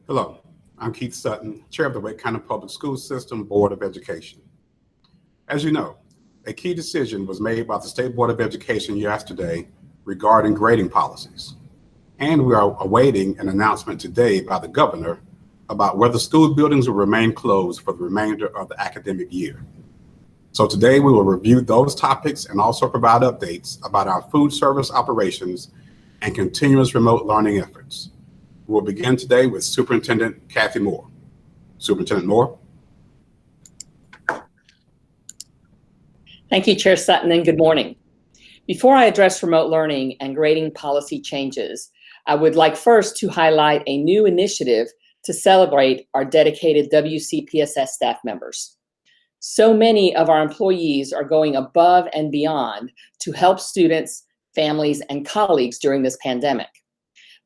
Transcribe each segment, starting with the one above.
Hello, I'm Keith Sutton, Chair of the Wake County Public School System Board of Education. As you know, a key decision was made by the State Board of Education yesterday regarding grading policies. And we are awaiting an announcement today by the governor about whether school buildings will remain closed for the remainder of the academic year. So today we will review those topics and also provide updates about our food service operations and continuous remote learning efforts. We'll begin today with Superintendent Kathy Moore. Superintendent Moore. Thank you, Chair Sutton, and good morning. Before I address remote learning and grading policy changes, I would like first to highlight a new initiative to celebrate our dedicated WCPSS staff members. So many of our employees are going above and beyond to help students, families, and colleagues during this pandemic.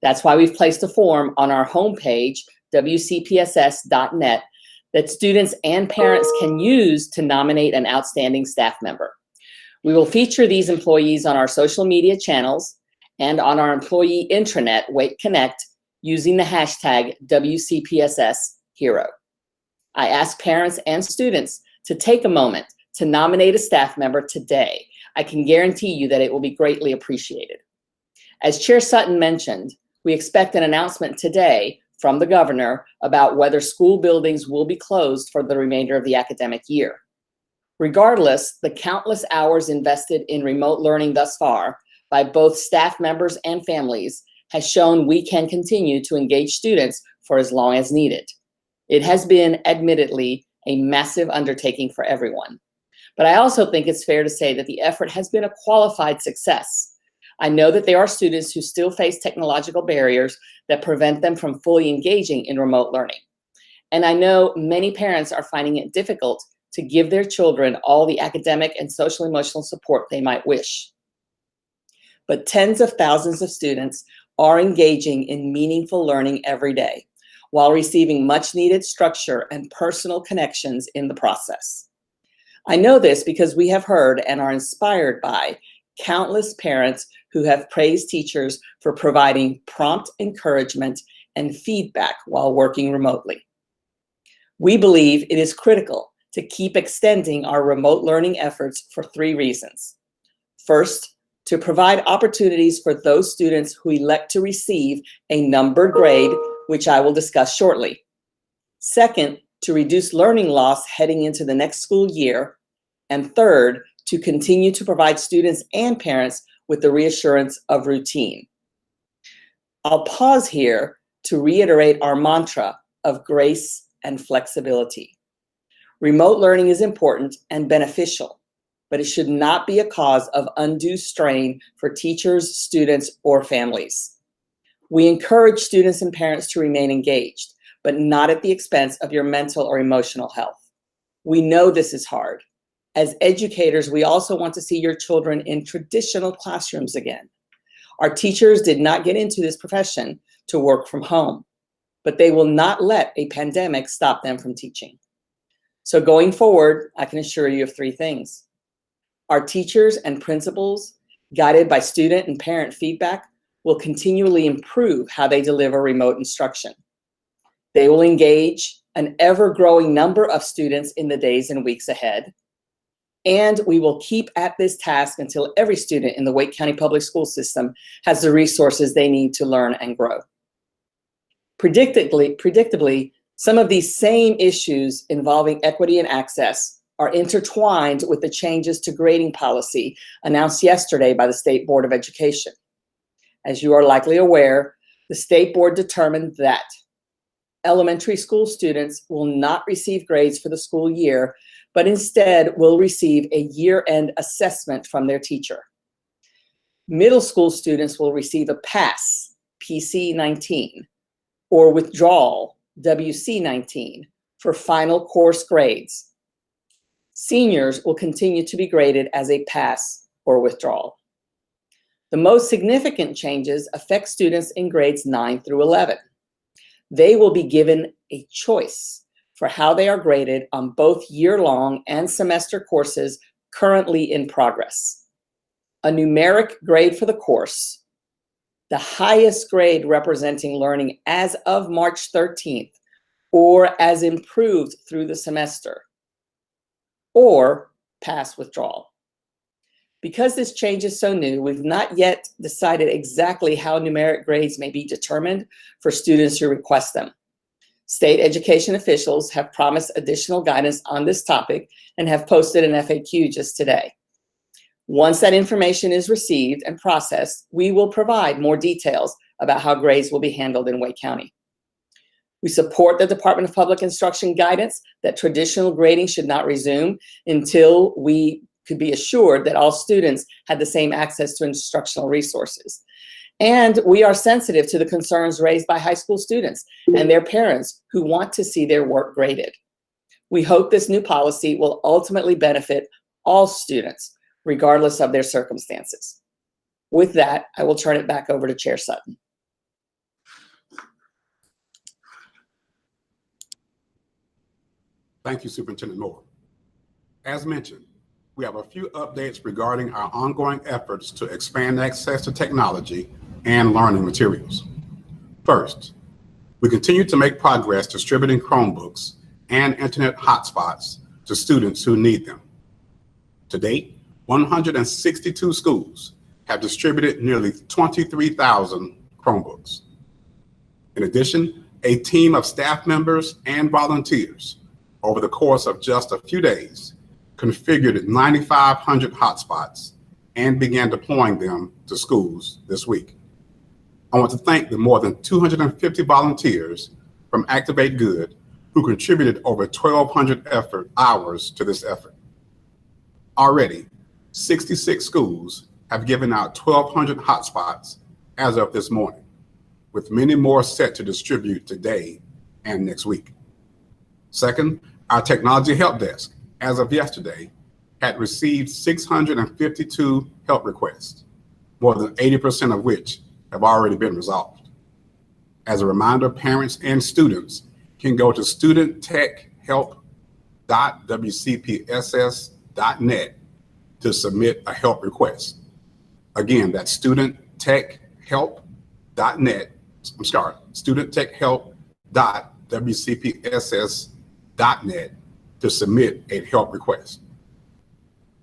That's why we've placed a form on our homepage, WCPSS.net, that students and parents can use to nominate an outstanding staff member. We will feature these employees on our social media channels and on our employee intranet, Wake Connect, using the hashtag WCPSSHero. I ask parents and students to take a moment to nominate a staff member today. I can guarantee you that it will be greatly appreciated. As Chair Sutton mentioned, we expect an announcement today from the governor about whether school buildings will be closed for the remainder of the academic year. Regardless, the countless hours invested in remote learning thus far by both staff members and families has shown we can continue to engage students for as long as needed. It has been, admittedly, a massive undertaking for everyone. But I also think it's fair to say that the effort has been a qualified success. I know that there are students who still face technological barriers that prevent them from fully engaging in remote learning. And I know many parents are finding it difficult to give their children all the academic and social emotional support they might wish. But tens of thousands of students are engaging in meaningful learning every day, while receiving much needed structure and personal connections in the process. I know this because we have heard and are inspired by countless parents who have praised teachers for providing prompt encouragement and feedback while working remotely. We believe it is critical to keep extending our remote learning efforts for three reasons. First, to provide opportunities for those students who elect to receive a numbered grade, which I will discuss shortly. Second, to reduce learning loss heading into the next school year. And third, to continue to provide students and parents with the reassurance of routine. I'll pause here to reiterate our mantra of grace and flexibility. Remote learning is important and beneficial, but it should not be a cause of undue strain for teachers, students, or families. We encourage students and parents to remain engaged, but not at the expense of your mental or emotional health. We know this is hard. As educators, we also want to see your children in traditional classrooms again. Our teachers did not get into this profession to work from home, but they will not let a pandemic stop them from teaching. So going forward, I can assure you of three things. Our teachers and principals, guided by student and parent feedback, will continually improve how they deliver remote instruction. They will engage an ever-growing number of students in the days and weeks ahead. And we will keep at this task until every student in the Wake County Public School System has the resources they need to learn and grow. Predictably, some of these same issues involving equity and access are intertwined with the changes to grading policy announced yesterday by the State Board of Education. As you are likely aware, the State Board determined that elementary school students will not receive grades for the school year, but instead will receive a year-end assessment from their teacher. Middle school students will receive a pass, PC-19, or withdrawal, WC-19, for final course grades. Seniors will continue to be graded as a pass or withdrawal. The most significant changes affect students in grades 9 through 11. They will be given a choice for how they are graded on both year-long and semester courses currently in progress. A numeric grade for the course, the highest grade representing learning as of March 13th, or as improved through the semester, or pass withdrawal. Because this change is so new, we've not yet decided exactly how numeric grades may be determined for students who request them. State education officials have promised additional guidance on this topic and have posted an FAQ just today. Once that information is received and processed, we will provide more details about how grades will be handled in Wake County. We support the Department of Public Instruction guidance that traditional grading should not resume until we could be assured that all students had the same access to instructional resources. And we are sensitive to the concerns raised by high school students and their parents who want to see their work graded. We hope this new policy will ultimately benefit all students, regardless of their circumstances. With that, I will turn it back over to Chair Sutton. Thank you, Superintendent Moore. As mentioned, we have a few updates regarding our ongoing efforts to expand access to technology and learning materials. First, we continue to make progress distributing Chromebooks and internet hotspots to students who need them. To date, 162 schools have distributed nearly 23,000 Chromebooks. In addition, a team of staff members and volunteers over the course of just a few days configured 9,500 hotspots and began deploying them to schools this week. I want to thank the more than 250 volunteers from Activate Good who contributed over 1,200 hours to this effort. Already, 66 schools have given out 1,200 hotspots as of this morning, with many more set to distribute today and next week. Second, our technology help desk, as of yesterday, had received 652 help requests, more than 80% of which have already been resolved. As a reminder, parents and students can go to studenttechhelp.wcpss.net to submit a help request. Again, that's studenttechhelp.wcpss.net to submit a help request.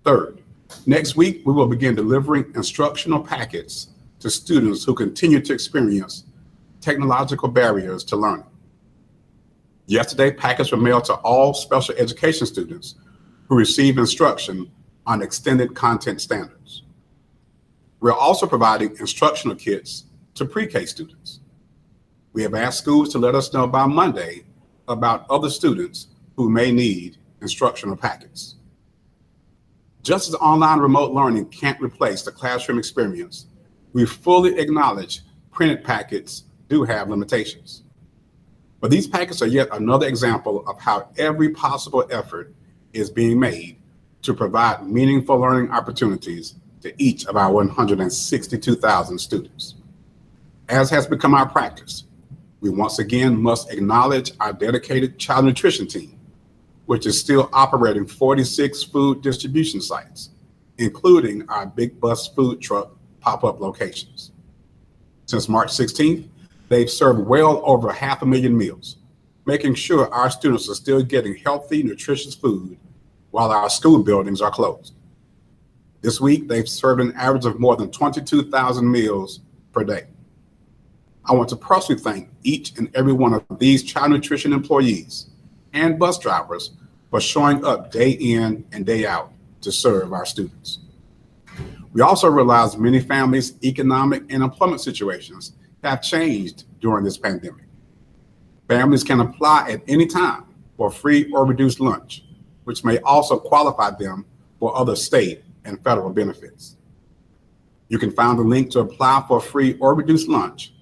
Third, next week, we will begin delivering instructional packets to students who continue to experience technological barriers to learning. Yesterday, packets were mailed to all special education students who receive instruction on extended content standards. We're also providing instructional kits to pre-K students. We have asked schools to let us know by Monday about other students who may need instructional packets. Just as online remote learning can't replace the classroom experience, we fully acknowledge printed packets do have limitations. But these packets are yet another example of how every possible effort is being made to provide meaningful learning opportunities to each of our 162,000 students. As has become our practice, we once again must acknowledge our dedicated child nutrition team, which is still operating 46 food distribution sites, including our Big Bus food truck pop-up locations. Since March 16th, they've served well over 500,000 meals, making sure our students are still getting healthy, nutritious food while our school buildings are closed. This week, they've served an average of more than 22,000 meals per day. I want to personally thank each and every one of these child nutrition employees and bus drivers for showing up day in and day out to serve our students. We also realize many families' economic and employment situations have changed during this pandemic. Families can apply at any time for free or reduced lunch, which may also qualify them for other state and federal benefits. You can find the link to apply for free or reduced lunch,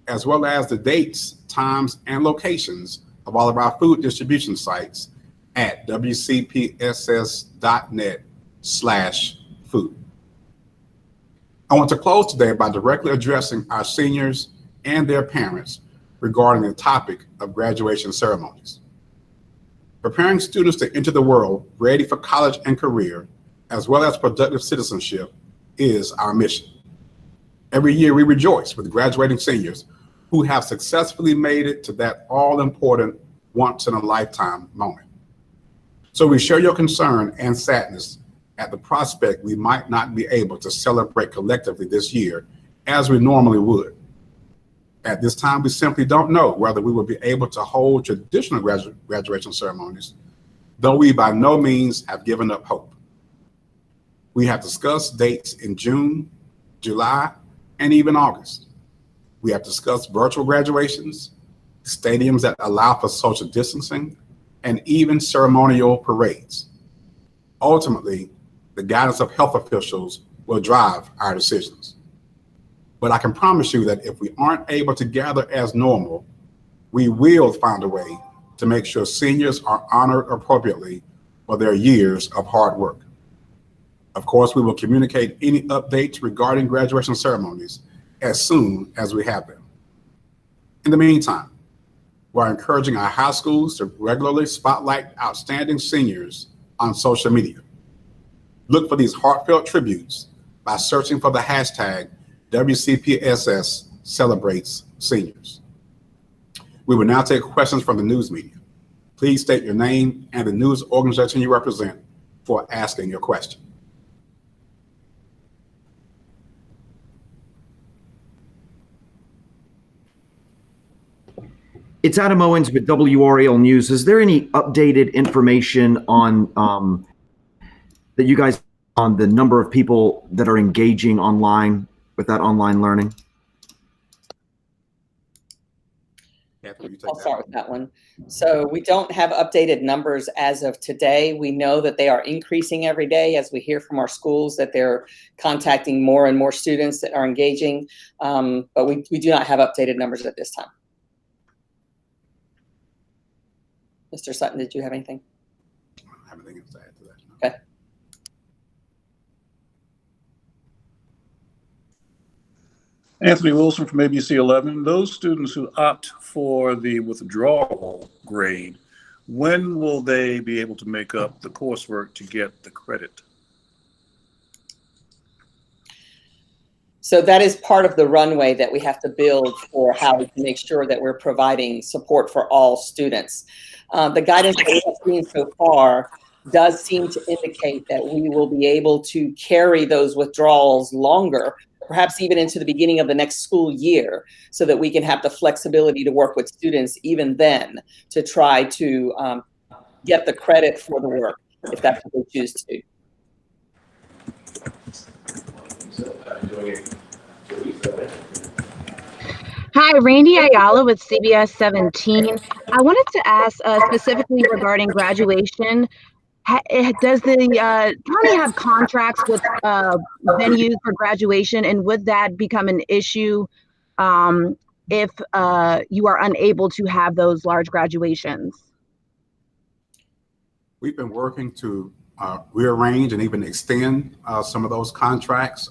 as well as the dates, times, and locations of all of our food distribution sites at wcpss.net/food. I want to close today by directly addressing our seniors and their parents regarding the topic of graduation ceremonies. Preparing students to enter the world ready for college and career, as well as productive citizenship, is our mission. Every year we rejoice with graduating seniors who have successfully made it to that all-important once-in-a-lifetime moment. So we share your concern and sadness at the prospect we might not be able to celebrate collectively this year as we normally would. At this time, we simply don't know whether we will be able to hold traditional graduation ceremonies, though we by no means have given up hope. We have discussed dates in June, July, and even August. We have discussed virtual graduations, stadiums that allow for social distancing, and even ceremonial parades. Ultimately, the guidance of health officials will drive our decisions. But I can promise you that if we aren't able to gather as normal, we will find a way to make sure seniors are honored appropriately for their years of hard work. Of course, we will communicate any updates regarding graduation ceremonies as soon as we have them. In the meantime, we're encouraging our high schools to regularly spotlight outstanding seniors on social media. Look for these heartfelt tributes by searching for the hashtag WCPSS celebrates seniors. We will now take questions from the news media. Please state your name and the news organization you represent for asking your question. It's Adam Owens with WRAL News. Is there any updated information on that you guys on the number of people that are engaging online with that online learning? I'll start with that one. So we don't have updated numbers as of today. We know that they are increasing every day as we hear from our schools that they're contacting more and more students that are engaging, but we do not have updated numbers at this time. Mr. Sutton, did you have anything? I don't have anything to add to that. Okay. Anthony Wilson from ABC 11. Those students who opt for the withdrawal grade, when will they be able to make up the coursework to get the credit? So that is part of the runway that we have to build for how we can make sure that we're providing support for all students. The guidance that we have seen so far does seem to indicate that we will be able to carry those withdrawals longer, perhaps even into the beginning of the next school year, so that we can have the flexibility to work with students even then to try to get the credit for the work, if that's what they choose to. Hi, Randy Ayala with CBS 17. I wanted to ask specifically regarding graduation. Does the county have contracts with venues for graduation, and would that become an issue if you are unable to have those large graduations? We've been working to rearrange and even extend some of those contracts.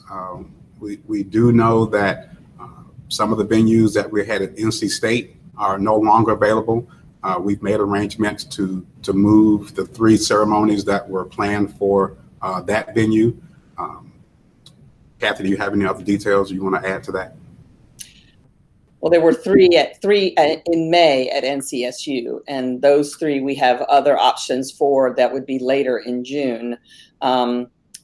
We do know that some of the venues that we had at NC State are no longer available. We've made arrangements to move the 3 ceremonies that were planned for that venue. Kathy, do you have any other details you want to add to that? Well, there were three in May at NCSU, and those 3 we have other options for that would be later in June.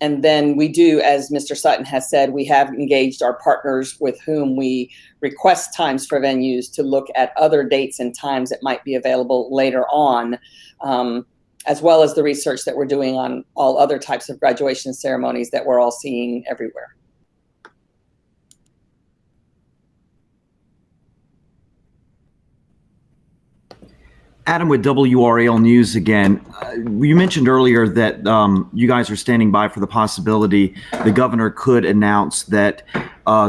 And then we do, as Mr. Sutton has said, we have engaged our partners with whom we request times for venues to look at other dates and times that might be available later on, as well as the research that we're doing on all other types of graduation ceremonies that we're all seeing everywhere. Adam with WRAL News again. You mentioned earlier that you guys are standing by for the possibility the governor could announce that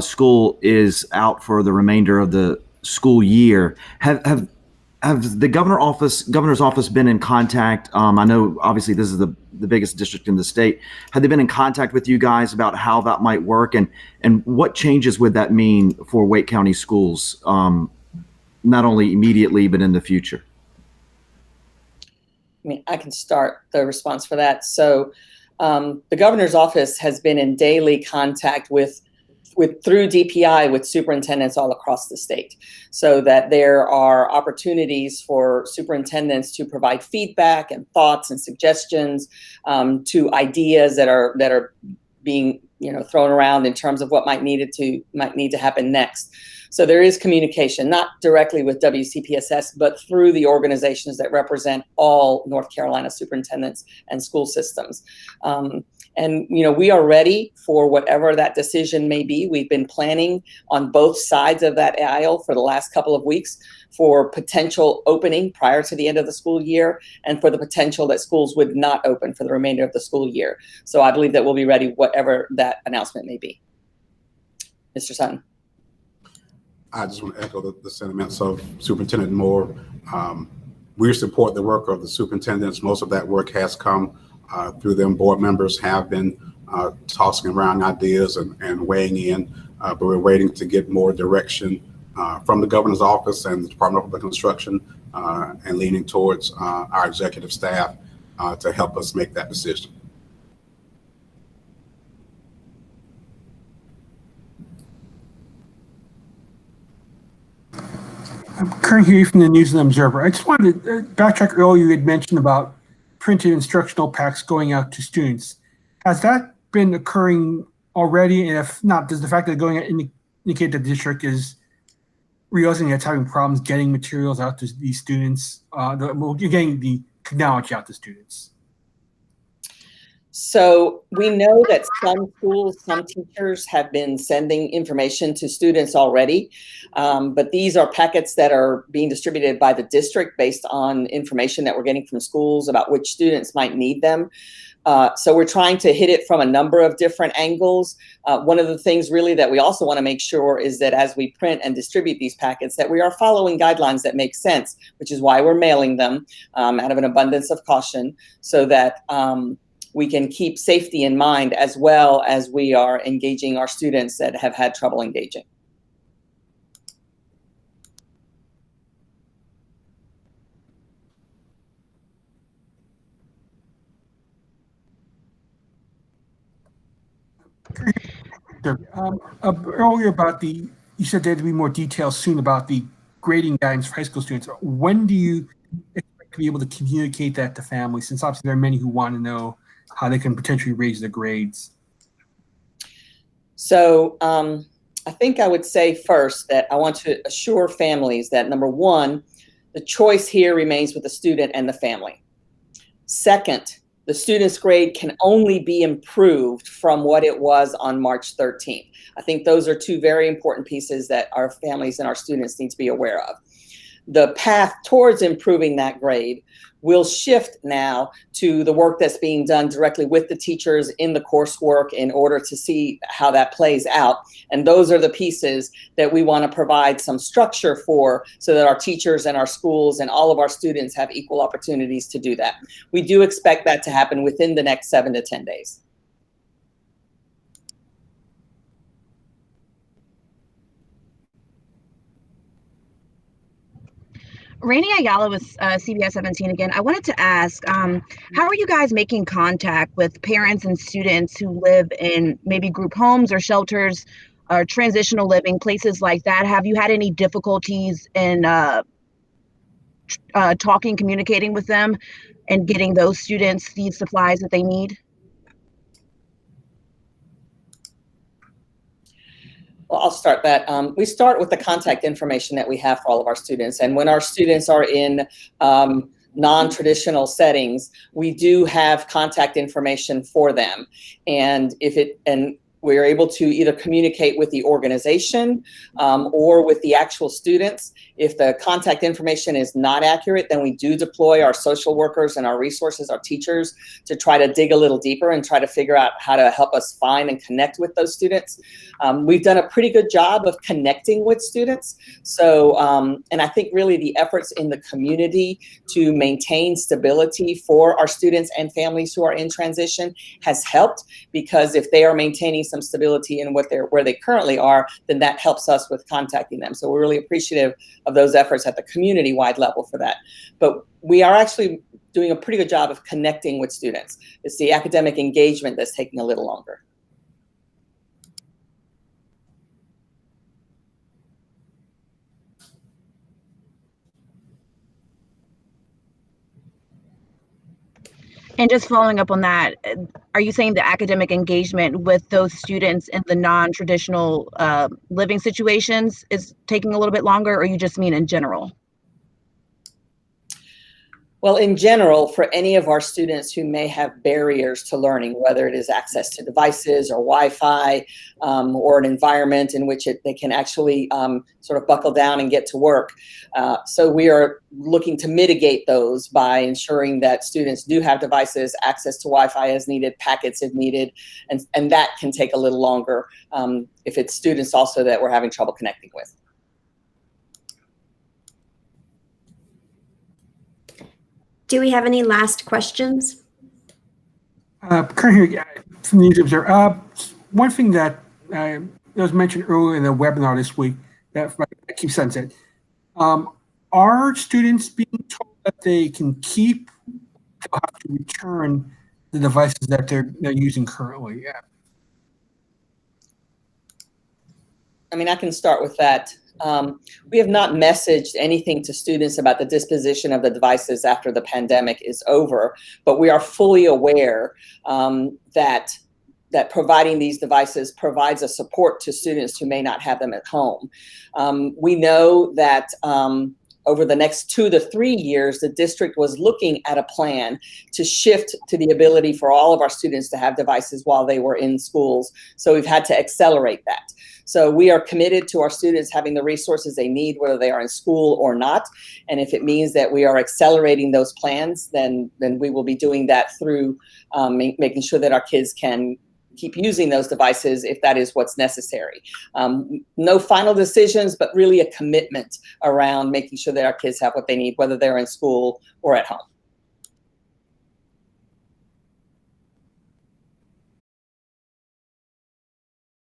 school is out for the remainder of the school year. Have the governor's office been in contact? I know obviously this is the biggest district in the state. Have they been in contact with you guys about how that might work, and what changes would that mean for Wake County schools, not only immediately but in the future? I mean, I can start the response for that. So the governor's office has been in daily contact with through DPI with superintendents all across the state, so that there are opportunities for superintendents to provide feedback and thoughts and suggestions to ideas that are being thrown around in terms of what might need to happen next. So there is communication, not directly with WCPSS, but through the organizations that represent all North Carolina superintendents and school systems. And we are ready for whatever that decision may be. We've been planning on both sides of that aisle for the last couple of weeks for potential opening prior to the end of the school year, and for the potential that schools would not open for the remainder of the school year. So I believe that we'll be ready whatever that announcement may be. Mr. Sutton. I just want to echo the sentiments of Superintendent Moore. We support the work of the superintendents. Most of that work has come through them. Board members have been tossing around ideas and weighing in, but we're waiting to get more direction from the governor's office and the Department of Public Instruction, and leaning towards our executive staff to help us make that decision. I'm currently here from the News and Observer. I just wanted to backtrack earlier. You had mentioned about printed instructional packs going out to students. Has that been occurring already? And if not, does the fact that going out indicate that the district is realizing that it's having problems getting materials out to these students, getting the technology out to students? So we know that some schools, some teachers have been sending information to students already, but these are packets that are being distributed by the district based on information that we're getting from schools about which students might need them. So we're trying to hit it from a number of different angles. One of the things really that we also want to make sure is that as we print and distribute these packets, that we are following guidelines that make sense, which is why we're mailing them out of an abundance of caution, so that we can keep safety in mind, as well as we are engaging our students that have had trouble engaging. Earlier about you said there'd be more details soon about the grading guidance for high school students. When do you expect to be able to communicate that to families, since obviously there are many who want to know how they can potentially raise their grades? So I think I would say first that I want to assure families that, number one, the choice here remains with the student and the family. Second, the student's grade can only be improved from what it was on March 13th. I think those are two very important pieces that our families and our students need to be aware of. The path towards improving that grade will shift now to the work that's being done directly with the teachers in the coursework in order to see how that plays out. And those are the pieces that we want to provide some structure for, so that our teachers and our schools and all of our students have equal opportunities to do that. We do expect that to happen within the next 7 to 10 days. Rainey Ayala with CBS 17 again. I wanted to ask, how are you guys making contact with parents and students who live in maybe group homes or shelters or transitional living, places like that? Have you had any difficulties in communicating with them and getting those students the supplies that they need? Well, I'll start that. We start with the contact information that we have for all of our students. And when our students are in non-traditional settings, we do have contact information for them. And we're able to either communicate with the organization or with the actual students. If the contact information is not accurate, then we do deploy our social workers and our resources, our teachers, to try to dig a little deeper and try to figure out how to help us find and connect with those students. We've done a pretty good job of connecting with students. So, and I think really the efforts in the community to maintain stability for our students and families who are in transition has helped, because if they are maintaining some stability in where they currently are, then that helps us with contacting them. So we're really appreciative of those efforts at the community-wide level for that. But we are actually doing a pretty good job of connecting with students. It's the academic engagement that's taking a little longer. And just following up on that, are you saying the academic engagement with those students in the non-traditional living situations is taking a little bit longer, or you just mean in general? Well, in general, for any of our students who may have barriers to learning, whether it is access to devices or Wi-Fi, or an environment in which they can actually sort of buckle down and get to work. So we are looking to mitigate those by ensuring that students do have devices, access to Wi-Fi as needed, packets if needed, and that can take a little longer if it's students also that we're having trouble connecting with. Do we have any last questions? Current here from the News Observer. One thing that was mentioned earlier in the webinar this week that keeps sunset. Are students being told that they can keep, they'll have to return the devices that they're using currently? Yeah. I mean, I can start with that. We have not messaged anything to students about the disposition of the devices after the pandemic is over, but we are fully aware that providing these devices provides a support to students who may not have them at home. We know that over the next 2 to 3 years, the district was looking at a plan to shift to the ability for all of our students to have devices while they were in schools. So we've had to accelerate that. So we are committed to our students having the resources they need, whether they are in school or not. And if it means that we are accelerating those plans, then we will be doing that through making sure that our kids can keep using those devices if that is what's necessary. No final decisions, but really a commitment around making sure that our kids have what they need, whether they're in school or at home.